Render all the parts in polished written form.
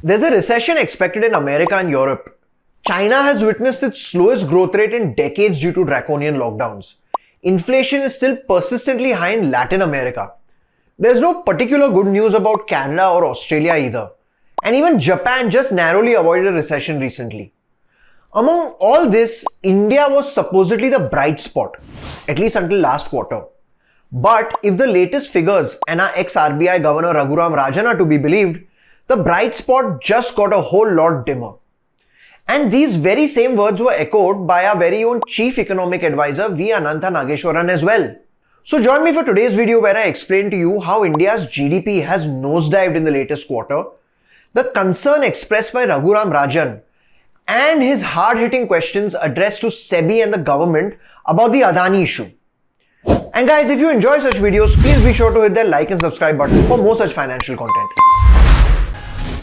There's a recession expected in America and Europe. China has witnessed its slowest growth rate in decades due to draconian lockdowns. Inflation is still persistently high in Latin America. There's no particular good news about Canada or Australia either. And even Japan just narrowly avoided a recession recently. Among all this, India was supposedly the bright spot, at least until last quarter. But if the latest figures and our ex-RBI Governor Raghuram Rajan are to be believed, the bright spot just got a whole lot dimmer. And these very same words were echoed by our very own Chief Economic Advisor V. Anantha Nageshwaran as well. So join me for today's video where I explain to you how India's GDP has nosedived in the latest quarter, the concern expressed by Raghuram Rajan, and his hard-hitting questions addressed to SEBI and the government about the Adani issue. And guys, if you enjoy such videos, please be sure to hit that like and subscribe button for more such financial content.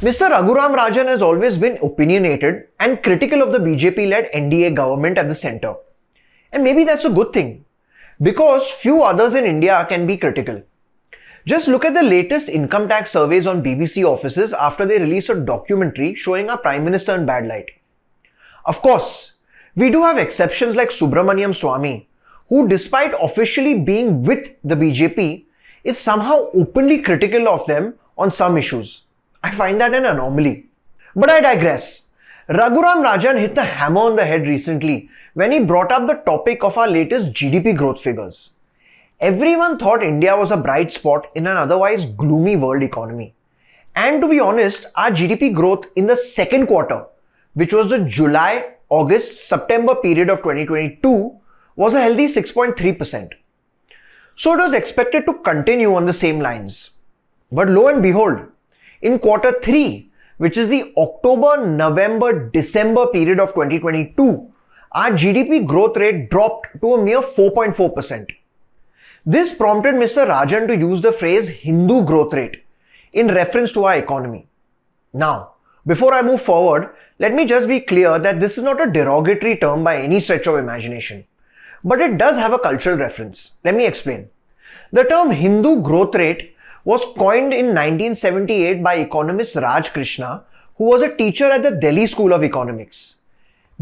Mr. Raghuram Rajan has always been opinionated and critical of the BJP-led NDA government at the center. And maybe that's a good thing, because few others in India can be critical. Just look at the latest income tax surveys on BBC offices after they released a documentary showing our Prime Minister in bad light. Of course, we do have exceptions like Subramaniam Swamy, who despite officially being with the BJP, is somehow openly critical of them on some issues. I find that an anomaly. But I digress. Raghuram Rajan hit the hammer on the head recently when he brought up the topic of our latest GDP growth figures. Everyone thought India was a bright spot in an otherwise gloomy world economy. And to be honest, our GDP growth in the second quarter, which was the July, August, September period of 2022, was a healthy 6.3%. So it was expected to continue on the same lines. But lo and behold, in quarter 3, which is the October, November, December period of 2022, our GDP growth rate dropped to a mere 4.4%. This prompted Mr. Rajan to use the phrase Hindu growth rate in reference to our economy. Now, before I move forward, let me just be clear that this is not a derogatory term by any stretch of imagination, but it does have a cultural reference. Let me explain. The term Hindu growth rate was coined in 1978 by economist Raj Krishna, who was a teacher at the Delhi School of Economics.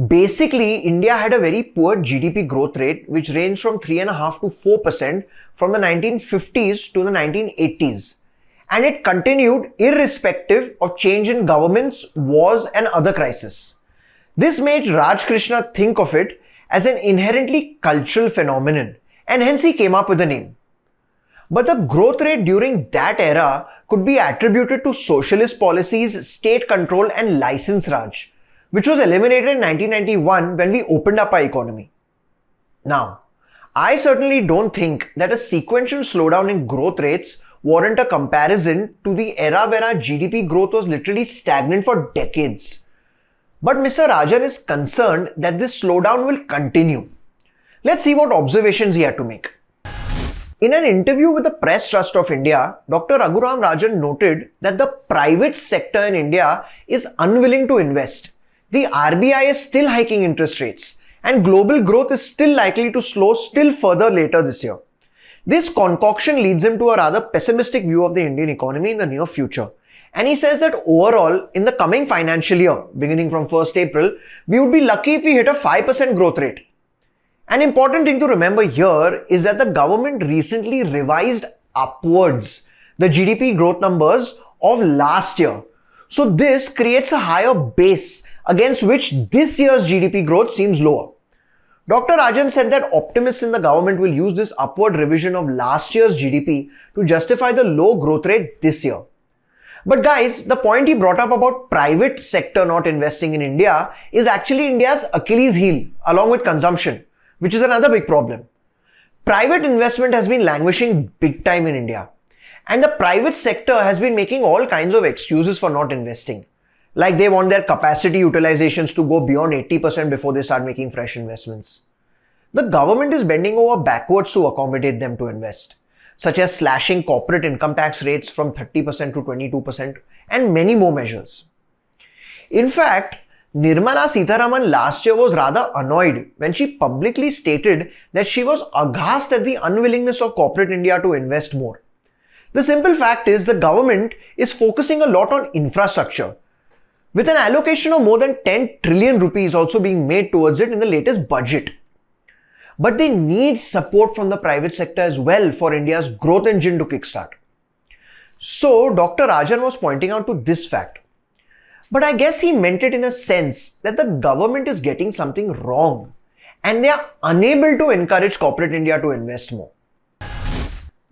Basically, India had a very poor GDP growth rate which ranged from 3.5% to 4% from the 1950s to the 1980s. And it continued irrespective of change in governments, wars and other crises. This made Raj Krishna think of it as an inherently cultural phenomenon, and hence he came up with the name. But the growth rate during that era could be attributed to socialist policies, state control and license Raj, which was eliminated in 1991 when we opened up our economy. Now, I certainly don't think that a sequential slowdown in growth rates warrant a comparison to the era where our GDP growth was literally stagnant for decades. But Mr. Rajan is concerned that this slowdown will continue. Let's see what observations he had to make. In an interview with the Press Trust of India, Dr. Raghuram Rajan noted that the private sector in India is unwilling to invest. The RBI is still hiking interest rates, and global growth is still likely to slow still further later this year. This concoction leads him to a rather pessimistic view of the Indian economy in the near future. And he says that overall, in the coming financial year, beginning from 1st April, we would be lucky if we hit a 5% growth rate. An important thing to remember here is that the government recently revised upwards the GDP growth numbers of last year. So this creates a higher base against which this year's GDP growth seems lower. Dr. Rajan said that optimists in the government will use this upward revision of last year's GDP to justify the low growth rate this year. But guys, the point he brought up about private sector not investing in India is actually India's Achilles heel along with consumption, which is another big problem. Private investment has been languishing big time in India, and the private sector has been making all kinds of excuses for not investing. Like they want their capacity utilizations to go beyond 80% before they start making fresh investments. The government is bending over backwards to accommodate them to invest, such as slashing corporate income tax rates from 30% to 22% and many more measures. In fact, Nirmala Sitharaman last year was rather annoyed when she publicly stated that she was aghast at the unwillingness of corporate India to invest more. The simple fact is the government is focusing a lot on infrastructure, with an allocation of more than 10 trillion rupees also being made towards it in the latest budget. But they need support from the private sector as well for India's growth engine to kickstart. So, Dr. Rajan was pointing out to this fact. But I guess he meant it in a sense that the government is getting something wrong and they are unable to encourage corporate India to invest more.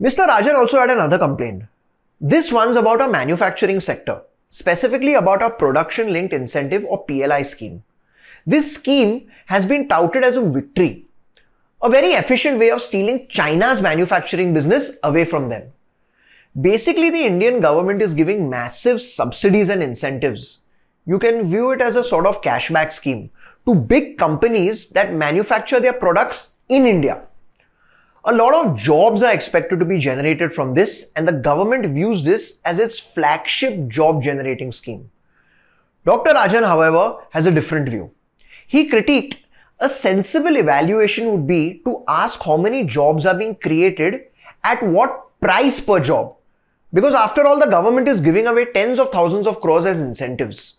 Mr. Rajan also had another complaint. This one's about our manufacturing sector, specifically about our production linked incentive or PLI scheme. This scheme has been touted as a victory, a very efficient way of stealing China's manufacturing business away from them. Basically, the Indian government is giving massive subsidies and incentives. You can view it as a sort of cashback scheme to big companies that manufacture their products in India. A lot of jobs are expected to be generated from this, and the government views this as its flagship job generating scheme. Dr. Rajan, however, has a different view. He critiqued a sensible evaluation would be to ask how many jobs are being created at what price per job. Because after all, the government is giving away tens of thousands of crores as incentives.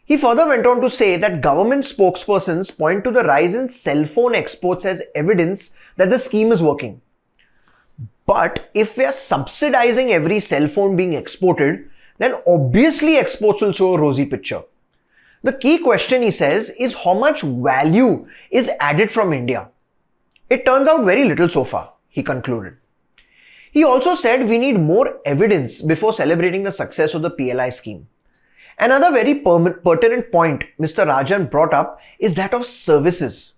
He further went on to say that government spokespersons point to the rise in cell phone exports as evidence that the scheme is working. But if we are subsidizing every cell phone being exported, then obviously exports will show a rosy picture. The key question, he says, is how much value is added from India. It turns out very little so far, he concluded. He also said we need more evidence before celebrating the success of the PLI scheme. Another very pertinent point Mr. Rajan brought up is that of services,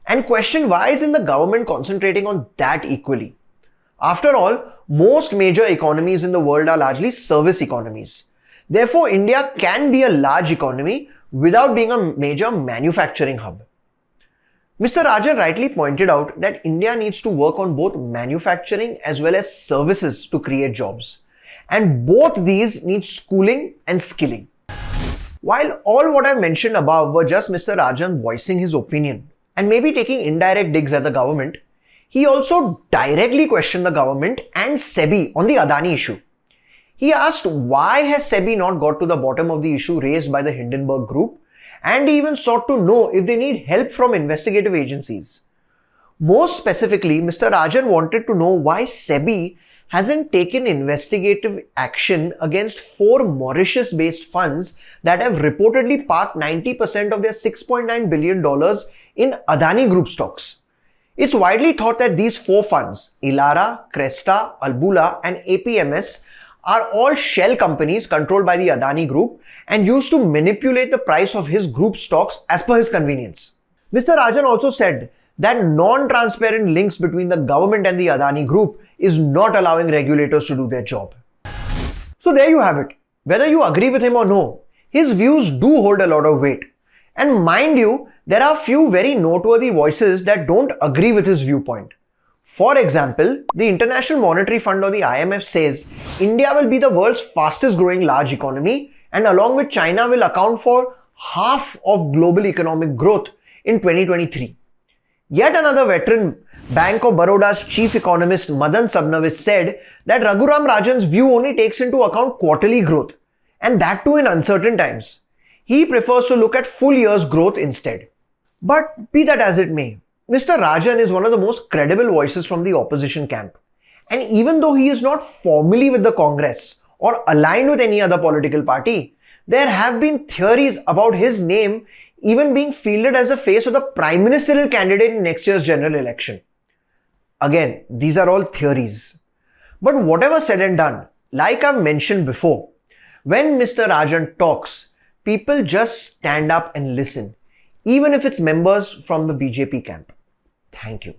and questioned why isn't the government concentrating on that equally. After all, most major economies in the world are largely service economies. Therefore, India can be a large economy without being a major manufacturing hub. Mr. Rajan rightly pointed out that India needs to work on both manufacturing as well as services to create jobs. And both these need schooling and skilling. While all what I mentioned above were just Mr. Rajan voicing his opinion and maybe taking indirect digs at the government, he also directly questioned the government and SEBI on the Adani issue. He asked why has SEBI not got to the bottom of the issue raised by the Hindenburg Group, and he even sought to know if they need help from investigative agencies. Most specifically, Mr. Rajan wanted to know why SEBI hasn't taken investigative action against 4 Mauritius-based funds that have reportedly parked 90% of their $6.9 billion in Adani Group stocks. It's widely thought that these 4 funds, Elara, Cresta, Albula and APMS, are all shell companies controlled by the Adani Group and used to manipulate the price of his group stocks as per his convenience. Mr. Rajan also said that non-transparent links between the government and the Adani Group is not allowing regulators to do their job. So there you have it. Whether you agree with him or no, his views do hold a lot of weight. And mind you, there are few very noteworthy voices that don't agree with his viewpoint. For example, the International Monetary Fund or the IMF says India will be the world's fastest growing large economy and along with China will account for half of global economic growth in 2023. Yet another veteran, Bank of Baroda's chief economist Madan Sabnavis said that Raghuram Rajan's view only takes into account quarterly growth, and that too in uncertain times. He prefers to look at full year's growth instead. But be that as it may, Mr. Rajan is one of the most credible voices from the opposition camp. And even though he is not formally with the Congress or aligned with any other political party, there have been theories about his name even being fielded as the face of the prime ministerial candidate in next year's general election. Again, these are all theories. But whatever said and done, like I've mentioned before, when Mr. Rajan talks, people just stand up and listen, even if it's members from the BJP camp. Thank you.